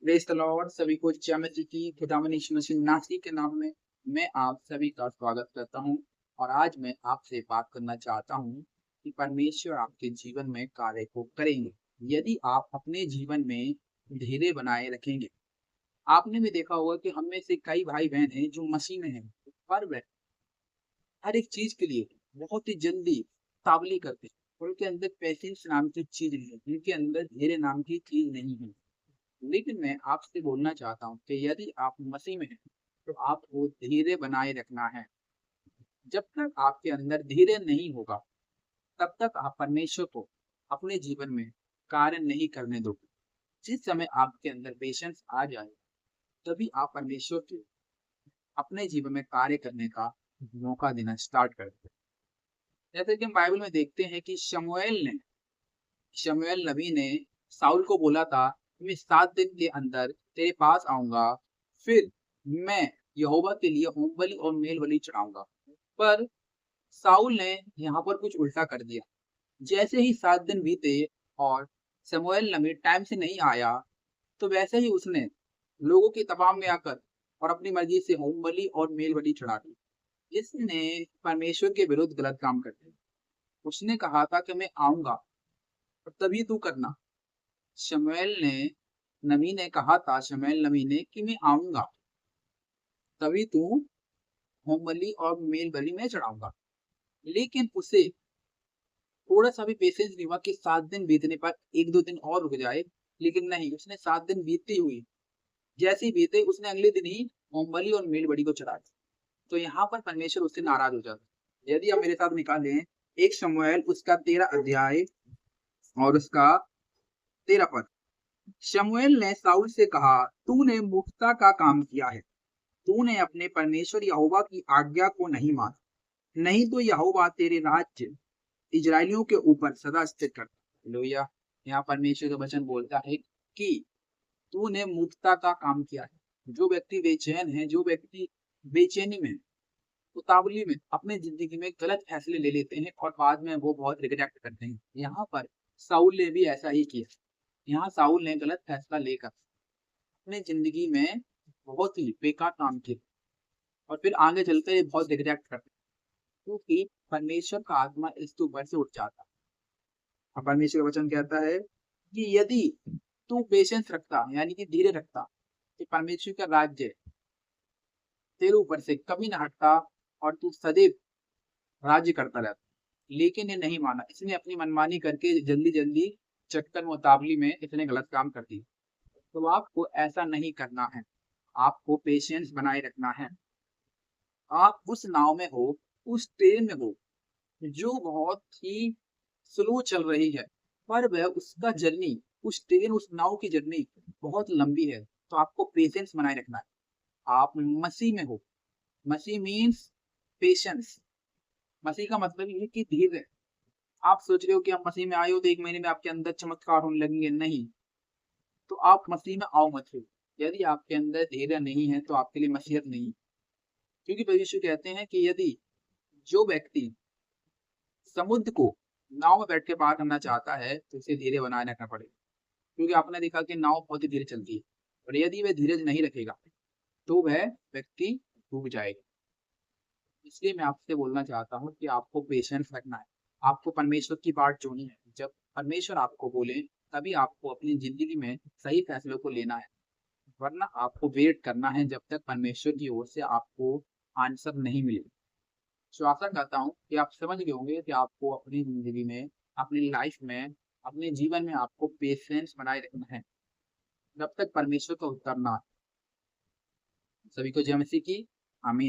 Praise the Lord सभी को geometry की खुदावंद यीशु मसीह नासरी के नाम में मैं आप सभी का स्वागत करता हूं। और आज मैं आपसे बात करना चाहता हूं कि परमेश्वर आपके जीवन में कार्य को करेंगे यदि आप अपने जीवन में धैर्य बनाए रखेंगे। आपने भी देखा होगा कि हम में से कई भाई बहन हैं जो मसीह में हैं, पर वह हर एक चीज के लिए बहुत ही जल्दी तावली करते हैं। उनके अंदर पेशेंस नाम की चीज नहीं है, उनके अंदर धैर्य नाम की चीज नहीं है। लेकिन मैं आपसे बोलना चाहता हूँ कि यदि आप मसीह में हैं, तो आपको धीरे बनाए रखना है। जब तक आपके अंदर धीरे नहीं होगा, तब तक आप परमेश्वर को अपने जीवन में कार्य नहीं करने दोगे। जिस समय आपके अंदर पेशेंस आ जाए, तभी आप परमेश्वर को अपने जीवन में कार्य करने का मौका देना स्टार्ट करते हैं। जैसे कि हम बाइबल में देखते हैं कि शमूएल नबी ने साउल को बोला था कि मैं 7 दिन के अंदर तेरे पास आऊँगा, फिर मैं यहोवा के लिए होमबलि और मेलबलि चढ़ाऊँगा। पर साउल ने यहाँ पर कुछ उल्टा कर दिया। जैसे ही 7 दिन बीते और शमूएल नबी टाइम से नहीं आया, तो वैसे ही उसने लोगों के दबाव में आकर और अपनी मर्ज़ी से होमबलि और मेलबलि चढ़ा दी। इसने परमेश्वर के विरुद्ध गलत काम कर दिया। उसने कहा था कि मैं आऊँगा और तभी तू करना। शमूएल नबी ने कि मैं आऊँगा, तभी तू होमबलि और मेलबलि मैं चढ़ाऊँगा। लेकिन उसे थोड़ा-सा भी पेशेंस नहीं हुआ कि 7 दिन बीतने पर 1-2 दिन और रुक जाए, लेकिन नहीं, उसने 7 दिन बीतते हुए, जैसे ही बीते उसने अगले दिन ही होमबलि और मेलबलि को चढ़ा दिया। तो यहाँ पर परमेश्वर उससे नाराज़ हो जाता है। यदि आप मेरे साथ निकालें 1 शमूएल उसका 13 अध्याय और उसका 13 पद। शमूएल ने साउल से कहा, तूने मूर्खता का काम किया है। तूने अपने परमेश्वर यहोवा की आज्ञा को नहीं माना। नहीं तो यहोवा तेरे राज्य इजराइलियों के ऊपर सदा स्थिर करता। हालेलुया। यहाँ परमेश्वर का वचन बोलता है कि तूने मूर्खता का काम किया है। जो व्यक्ति बेचैन है, जो व्यक्ति बेचैनी में, उतावली में अपने जिंदगी में गलत फैसले ले लेते हैं और बाद में वो बहुत रिग्रेट करते हैं। यहाँ पर साउल ने भी ऐसा ही किया। यहाँ साउल ने गलत फैसला लेकर अपने जिंदगी में बहुत ही बेकार काम किए और फिर आगे चलकर ये बहुत रिग्रेट करते हैं, क्योंकि परमेश्वर का आत्मा इसके ऊपर से उठ जाता है। और परमेश्वर का वचन कहता है कि यदि तू पेशेंस रखता यानी कि धीरे रखता, तो परमेश्वर का राज्य तेरे ऊपर से कभी ना हटता और तू सदैव राज्य करता रहता। लेकिन ये नहीं माना, इसने अपनी मनमानी करके जल्दी जल्दी चक्कर में उतावली में इसने गलत काम कर दिया। तो आपको ऐसा नहीं करना है। आपको पेशेंस बनाए रखना है। आप उस नाव में हो, उस ट्रेन में हो, जो बहुत ही स्लो चल रही है, पर वह उसका जर्नी, उस ट्रेन, उस नाव की जर्नी बहुत लंबी है। तो आपको पेशेंस बनाए रखना है। आप मसीह में हो। मसीह मीन्स पेशेंस। मसीह का मतलब ये है कि धीरज। आप सोच रहे हो कि आप मसीह में आए हो तो 1 महीने में आपके अंदर चमत्कार होने लगेंगे, नहीं। तो आप मसीह में आओ मत हो। यदि आपके अंदर धैर्य नहीं है, तो आपके लिए मसीहत नहीं है। क्योंकि परमेश्वर कहते हैं कि यदि जो व्यक्ति समुद्र को नाव में बैठ के पार करना चाहता है, तो उसे धीरे बनाए रखना पड़ेगा। क्योंकि आपने देखा कि नाव बहुत ही धीरे चलती है और यदि वह धीरज नहीं रखेगा, तो वह व्यक्ति डूब जाएगा। इसलिए मैं आपसे बोलना चाहता हूँ कि आपको पेशेंस रखना है। आपको परमेश्वर की बात सुननी है। जब परमेश्वर आपको बोले, तभी आपको अपनी ज़िंदगी में सही फैसलों को लेना है। वरना आपको वेट करना है जब तक परमेश्वर की ओर से आपको आंसर नहीं मिले। सो आशा करता हूँ कि आप समझ गए होंगे कि आपको अपनी ज़िंदगी में, अपनी लाइफ में, अपने जीवन में आपको पेशेंस बनाए रखना है, जब तक परमेश्वर का उत्तर ना आए। सभी को जय मसीह की। आमीन।